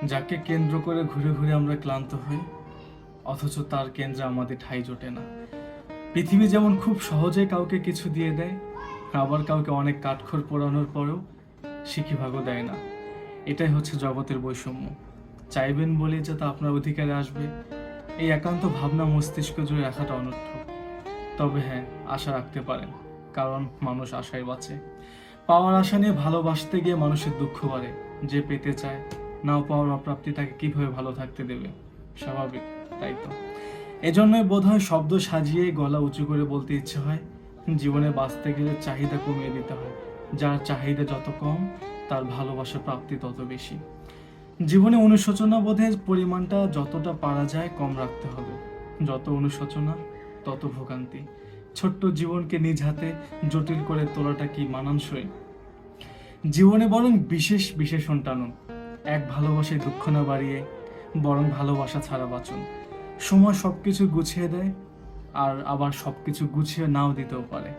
যাকে কেন্দ্র করে ঘুরে ঘুরে আমরা ক্লান্ত হই, অথচ তার কেন্দ্রে আমাদের ঠাঁই জোটে না। পৃথিবী যেমন খুব সহজে কাউকে কিছু দিয়ে দেয়, আবার কাউকে অনেক কাঠখড় পোড়ানোর পরেও সিকিভাগও দেয় না। এটাই হচ্ছে জগতের বৈষম্য। চাইবেন বলে যে তা আপনার অধিকারে আসবে, এই একান্ত ভাবনা মস্তিষ্ক জুড়ে রাখাটা অনর্থক। তবে হ্যাঁ, আশা রাখতে পারেন, কারণ মানুষ আশায় বাঁচে। পাওয়ার আশা নিয়ে ভালোবাসতে গিয়ে মানুষের দুঃখ বাড়ে। যে পেতে চায়, নাও পাওয়ার অপ্রাপ্তি তাকে কিভাবে ভালো থাকতে দেবে? স্বাভাবিক, তাই তো। এজন্যই বোধহয় শব্দ সাজিয়ে গলা উঁচু করে বলতে ইচ্ছে হয়, জীবনে বাঁচতে গেলে চাহিদা কমিয়ে দিতে হয়। যার চাহিদা যত কম, তার ভালোবাসা প্রাপ্তি তত বেশি। জীবনে অনুশোচনা বোধের পরিমাণটা যতটা পারা যায় কম রাখতে হবে। যত অনুশোচনা, তত ভোগান্তি। ছোট্ট জীবনকে নিজ হাতে জটিল করে তোলাটা কি মানানসই? জীবনে বরং বিশেষ বিশেষণ টানুন। এক ভালোবাসায় দুঃখ না বাড়িয়ে বরং ভালোবাসা ছাড়া বাঁচুন। সময় সবকিছু গুছিয়ে দেয়, আর আবার সবকিছু গুছিয়ে নাও দিতেও পারে।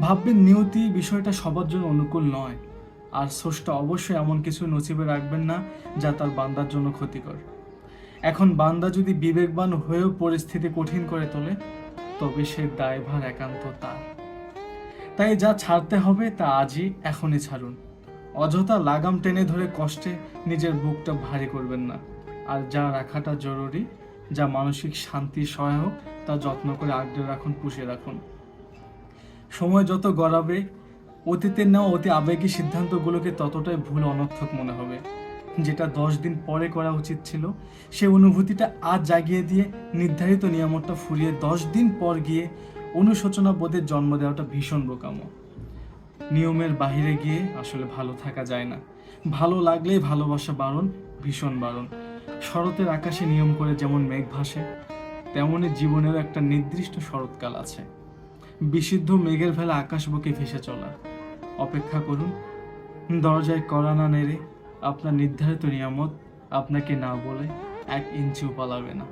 ভাববেন, নিয়তি বিষয়টা সবার জন্য অনুকূল নয়, আর স্রষ্টা অবশ্যই এমন কিছু নসিবে রাখবেন না যা তার বান্দার জন্য ক্ষতিকর। এখন বান্দা যদি বিবেকবান হয়েও পরিস্থিতি কঠিন করে তোলে, তবে সে দায়ভার একান্ত তার। তাই যা ছাড়তে হবে তা আজই, এখনই ছাড়ুন। অযথা লাগাম টেনে ধরে কষ্টে নিজের বুকটা ভারী করবেন না। আর যা রাখাটা জরুরি, যা মানসিক শান্তি সহায়ক, তা যত্ন করে আগলে রাখুন, পুষে রাখুন। সময় যত গড়াবে, অতীতের নেওয়া অতি আবেগী সিদ্ধান্তগুলোকে ততটাই ভুল, অনর্থক মনে হবে। যেটা 10 দিন পরে করা উচিত ছিল, সে অনুভূতিটা আজ জাগিয়ে দিয়ে নির্ধারিত নিয়ামতটা ফুরিয়ে 10 দিন পর গিয়ে অনুশোচনা বোধের জন্ম দেওয়াটা ভীষণ বোকামো। নিয়মের বাহিরে গিয়ে আসলে ভালো থাকা যায় না। ভালো লাগলেই ভালোবাসা বারণ, ভীষণ বারণ। শরতের আকাশে নিয়ম করে যেমন মেঘ ভাসে, তেমনি জীবনেরও একটা নির্দিষ্ট শরৎকাল আছে। বিশুদ্ধ মেঘের ভেলা আকাশ বুকে ভেসে চলা। অপেক্ষা করুন, দরজায় কড়া না নেড়ে আপনার নির্ধারিত নিয়ামত আপনাকে না বলে 1 ইঞ্চিও পালাবে না।